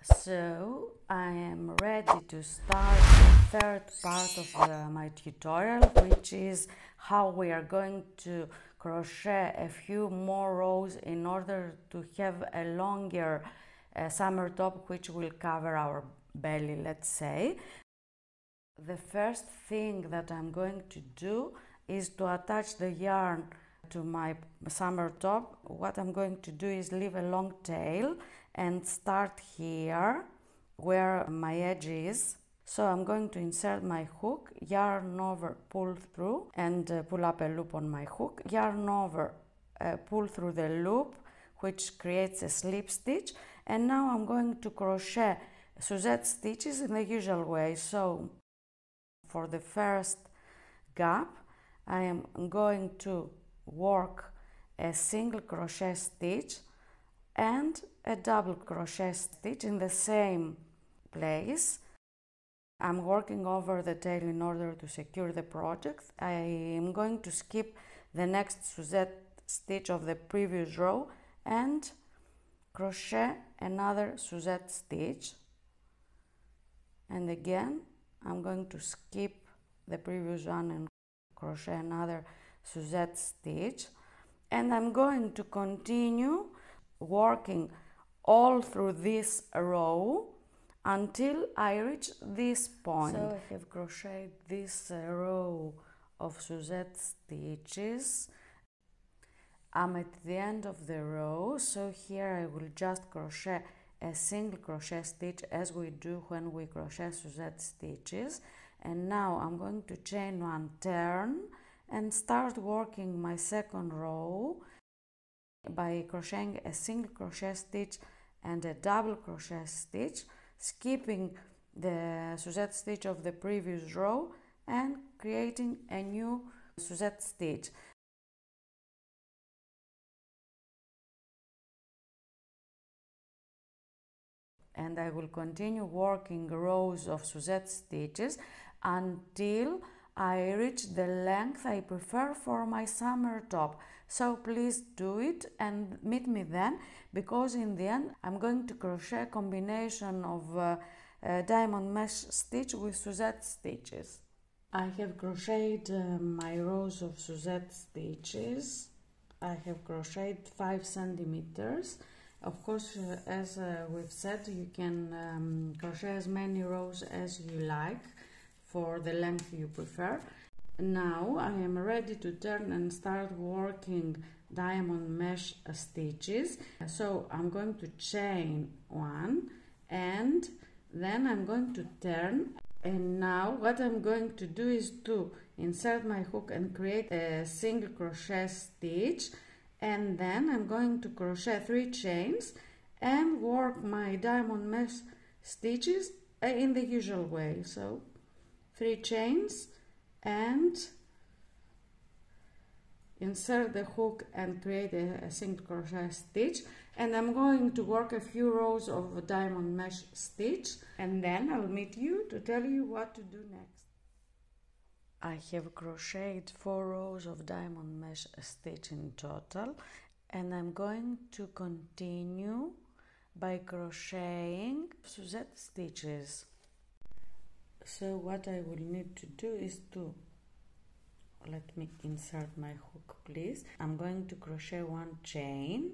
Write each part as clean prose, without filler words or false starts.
So I am ready to start the third part of my tutorial, which is how we are going to crochet a few more rows in order to have a longer summer top which will cover our belly, let's say. The first thing that I'm going to do is to attach the yarn to my summer top. What I'm going to do is leave a long tail and start here where my edge is. So I'm going to insert my hook, yarn over, pull through, and pull up a loop on my hook, yarn over, pull through the loop, which creates a slip stitch, and now I'm going to crochet Suzette stitches in the usual way. So for the first gap, I am going to work a single crochet stitch and a double crochet stitch in the same place. I'm working over the tail in order to secure the project. I am going to skip the next Suzette stitch of the previous row and crochet another Suzette stitch, and again I'm going to skip the previous one and crochet another Suzette stitch, and I'm going to continue working all through this row until I reach this point. So I have crocheted this row of Suzette stitches. I'm at the end of the row, so here I will just crochet a single crochet stitch as we do when we crochet Suzette stitches, and now I'm going to chain one, turn, and start working my second row by crocheting a single crochet stitch and a double crochet stitch, skipping the Suzette stitch of the previous row and creating a new Suzette stitch. And I will continue working rows of Suzette stitches until I reach the length I prefer for my summer top. So please do it and meet me then, because in the end I'm going to crochet a combination of diamond mesh stitch with Suzette stitches. I have crocheted my rows of Suzette stitches. I have crocheted 5 centimeters. Of course, as we've said, you can crochet as many rows as you like for the length you prefer. Now I am ready to turn and start working diamond mesh stitches. So I'm going to chain one and then I'm going to turn, and now what I'm going to do is to insert my hook and create a single crochet stitch, and then I'm going to crochet 3 chains and work my diamond mesh stitches in the usual way. So 3 chains and insert the hook and create a single crochet stitch, and I'm going to work a few rows of diamond mesh stitch, and then I'll meet you to tell you what to do next. I have crocheted 4 rows of diamond mesh stitch in total, and I'm going to continue by crocheting Suzette stitches. So what I will need to do is to, let me insert my hook please. I'm going to crochet 1 chain,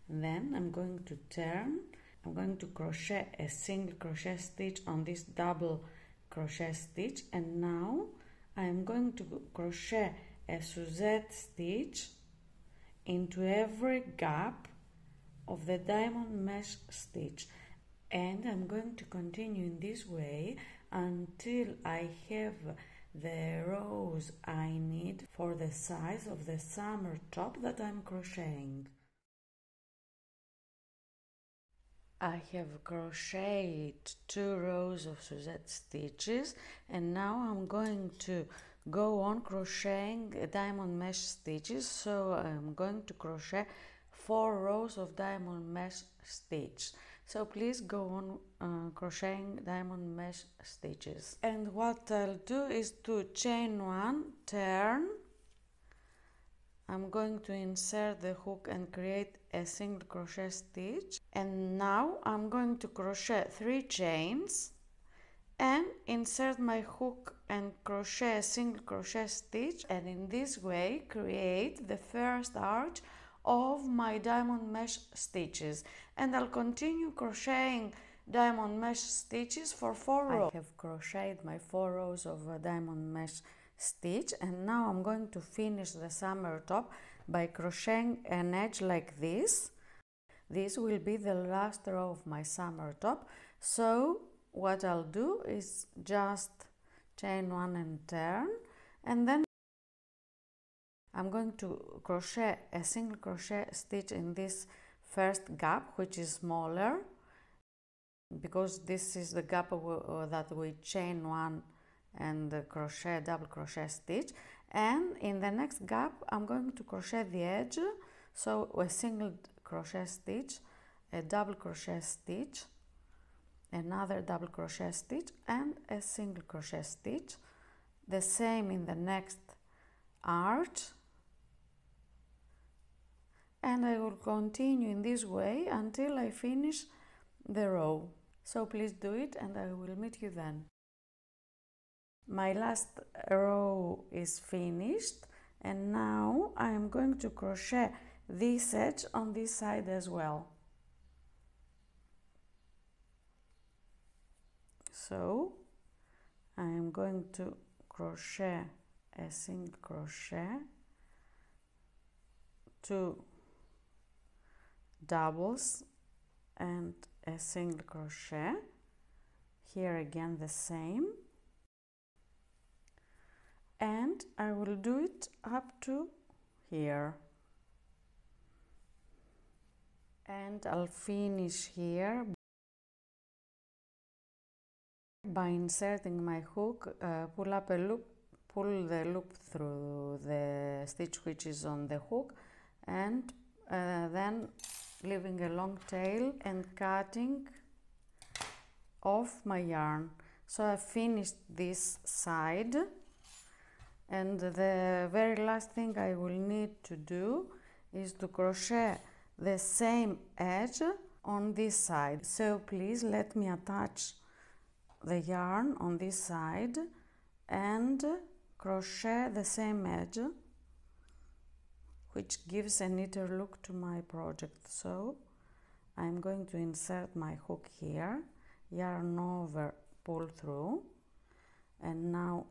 then I'm going to turn, I'm going to crochet a single crochet stitch on this double crochet stitch, and now I am going to crochet a Suzette stitch into every gap of the diamond mesh stitch, and I'm going to continue in this way until I have the rows I need for the size of the summer top that I'm crocheting. I have crocheted 2 rows of Suzette stitches, and now I'm going to go on crocheting diamond mesh stitches. So I'm going to crochet 4 rows of diamond mesh stitch. So please go on crocheting diamond mesh stitches. And what I'll do is to chain 1, turn, I'm going to insert the hook and create a single crochet stitch, and now I'm going to crochet 3 chains and insert my hook and crochet a single crochet stitch, and in this way create the first arch of my diamond mesh stitches, and I'll continue crocheting diamond mesh stitches for 4 rows. I have crocheted my 4 rows of diamond mesh stitch, and now I'm going to finish the summer top by crocheting an edge like this. This will be the last row of my summer top, so what I'll do is just chain 1 and turn, and then I'm going to crochet a single crochet stitch in this first gap, which is smaller because this is the gap that we chain 1 and crochet double crochet stitch, and in the next gap I'm going to crochet the edge, so a single crochet stitch, a double crochet stitch, another double crochet stitch and a single crochet stitch, the same in the next arch, and I will continue in this way until I finish the row. So please do it and I will meet you then. My last row is finished, and now I am going to crochet this edge on this side as well. So I am going to crochet a single crochet, 2 doubles and a single crochet, here again the same, and I will do it up to here, and I'll finish here by inserting my hook, pull up a loop, pull the loop through the stitch which is on the hook, and then leaving a long tail and cutting off my yarn. So I finished this side, and the very last thing I will need to do is to crochet the same edge on this side. So please let me attach the yarn on this side and crochet the same edge, which gives a neater look to my project. So I'm going to insert my hook here, yarn over, pull through, and now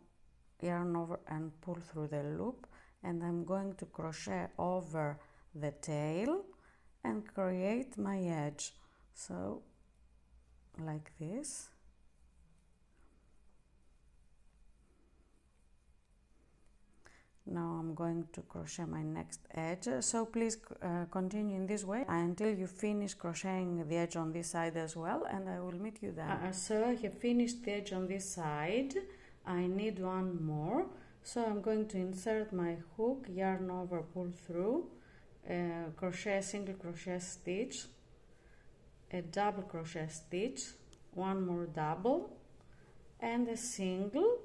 yarn over and pull through the loop, and I'm going to crochet over the tail and create my edge, so like this. Now I'm going to crochet my next edge, so please continue in this way until you finish crocheting the edge on this side as well, and I will meet you then. So I have finished the edge on this side. I need one more, so I'm going to insert my hook, yarn over, pull through, crochet a single crochet stitch, a double crochet stitch, one more double and a single,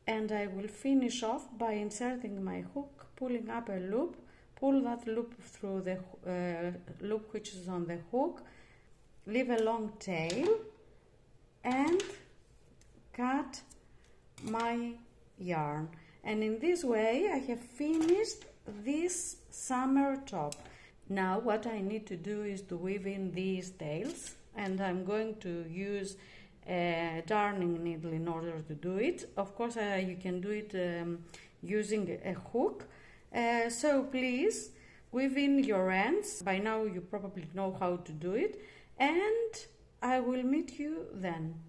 and I will finish off by inserting my hook, pulling up a loop, pull that loop through the loop which is on the hook, leave a long tail and cut my yarn, and in this way I have finished this summer top. Now what I need to do is to weave in these tails, and I'm going to use a darning needle in order to do it. Of course you can do it using a hook, so please weave in your ends. By now you probably know how to do it, and I will meet you then.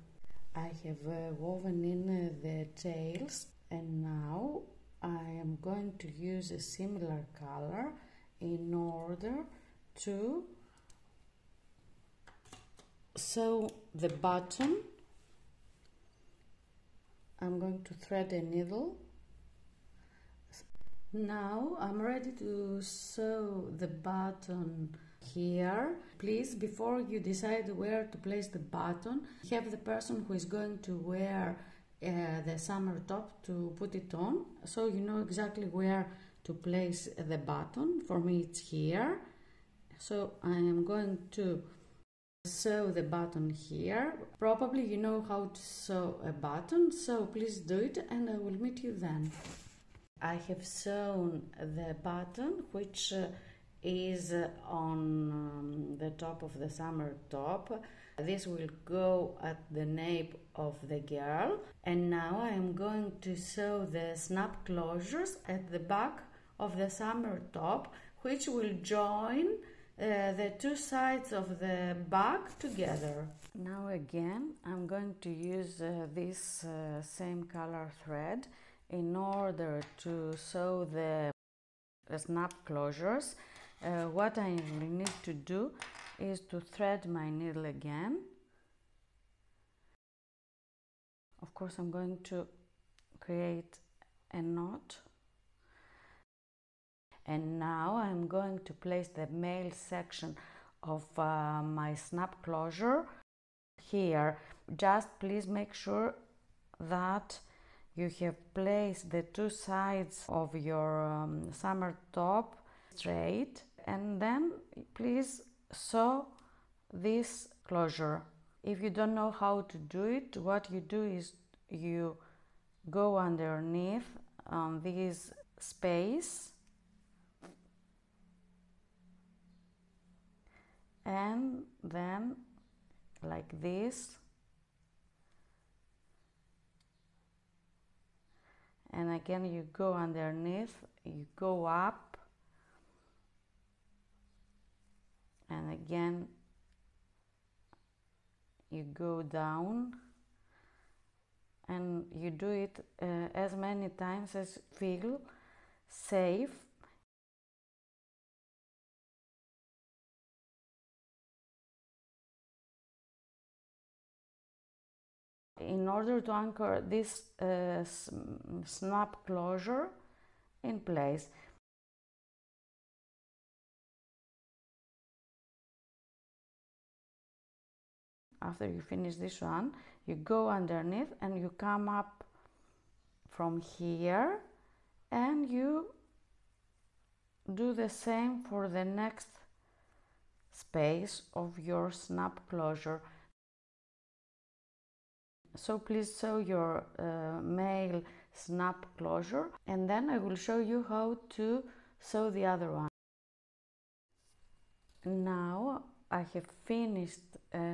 I have woven in the tails, and now I am going to use a similar color in order to sew the bottom. I'm going to thread a needle. Now I'm ready to sew the button here. Please, before you decide where to place the button, have the person who is going to wear the summer top to put it on, so you know exactly where to place the button. For me it's here, so I am going to sew the button here. Probably you know how to sew a button, so please do it and I will meet you then. I have sewn the button, which is on the top of the summer top. This will go at the nape of the girl, and now I am going to sew the snap closures at the back of the summer top, which will join the two sides of the back together. Now again I'm going to use this same color thread in order to sew the snap closures. What I need to do is to thread my needle again. Of course I'm going to create a knot, and now I'm going to place the male section of my snap closure here. Just please make sure that you have placed the two sides of your summer top straight, and then please sew this closure. If you don't know how to do it, what you do is you go underneath this space and then like this, and again you go underneath, you go up, and again you go down, and you do it as many times as feel safe. In order to anchor this snap closure in place. After you finish this one, you go underneath and you come up from here, and you do the same for the next space of your snap closure. So please sew your male snap closure, and then I will show you how to sew the other one. Now I have finished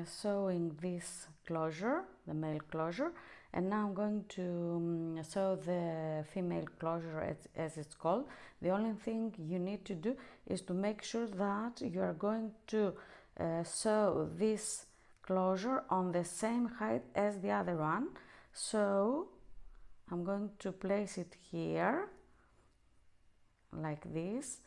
sewing this closure, the male closure, and now I'm going to sew the female closure as it's called. The only thing you need to do is to make sure that you are going to sew this closure on the same height as the other one. So I'm going to place it here like this.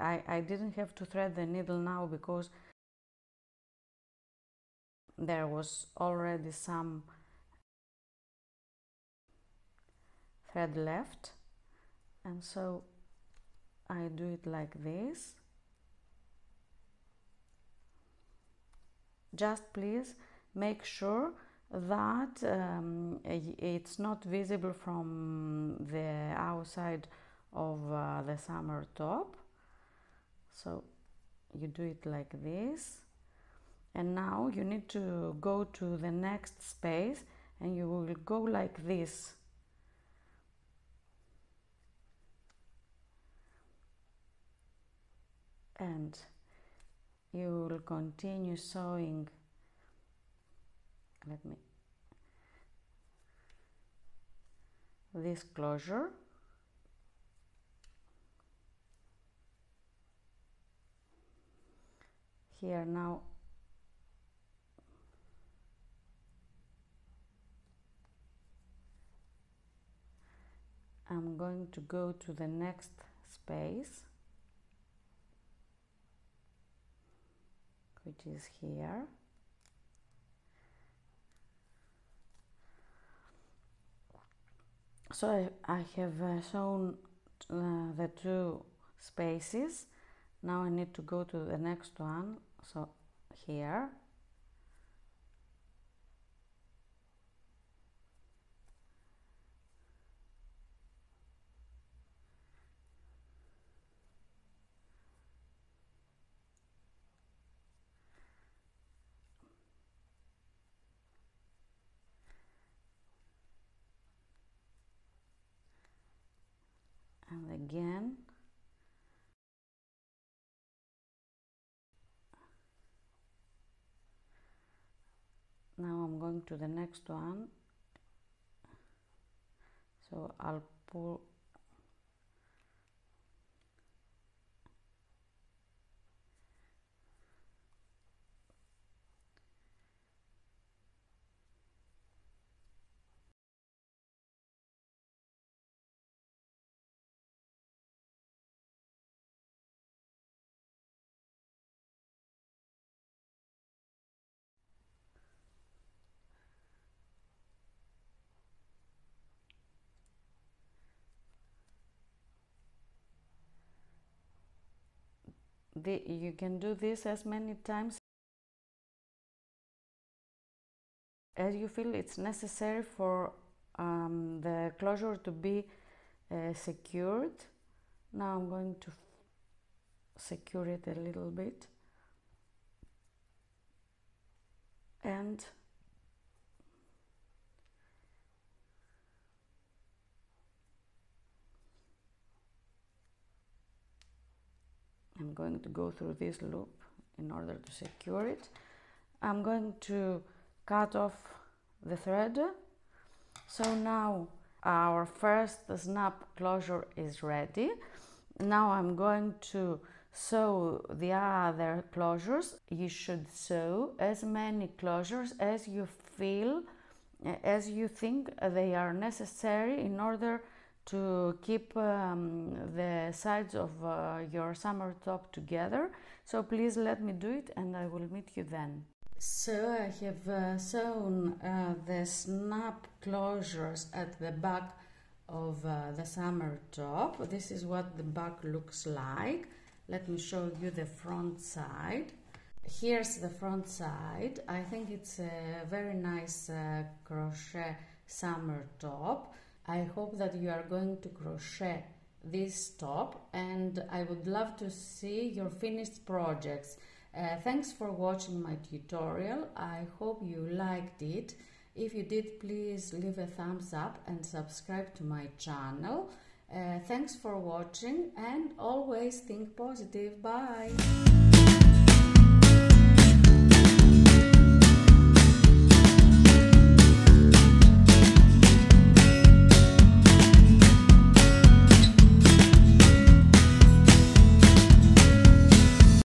I didn't have to thread the needle now because there was already some thread left, and so I do it like this. Just please make sure that it's not visible from the outside of the summer top. So you do it like this, and now you need to go to the next space and you will go like this. And you will continue sewing. This closure. Here now I'm going to go to the next space, which is here. So I have sewn the two spaces. Now I need to go to the next one, so here. And again. Now I'm going to the next one, so I'll pull you can do this as many times as you feel it's necessary for the closure to be secured. Now I'm going to secure it a little bit, and I'm going to go through this loop in order to secure it. I'm going to cut off the thread. So now our first snap closure is ready. Now I'm going to sew the other closures. You should sew as many closures as you feel, as you think they are necessary in order to keep the sides of your summer top together. So please let me do it and I will meet you then. So I have sewn the snap closures at the back of the summer top. This is what the back looks like. Let me show you the front side. Here's the front side. I think it's a very nice crochet summer top. I hope that you are going to crochet this top, and I would love to see your finished projects. Thanks for watching my tutorial. I hope you liked it. If you did, please leave a thumbs up and subscribe to my channel. Thanks for watching, and always think positive. Bye!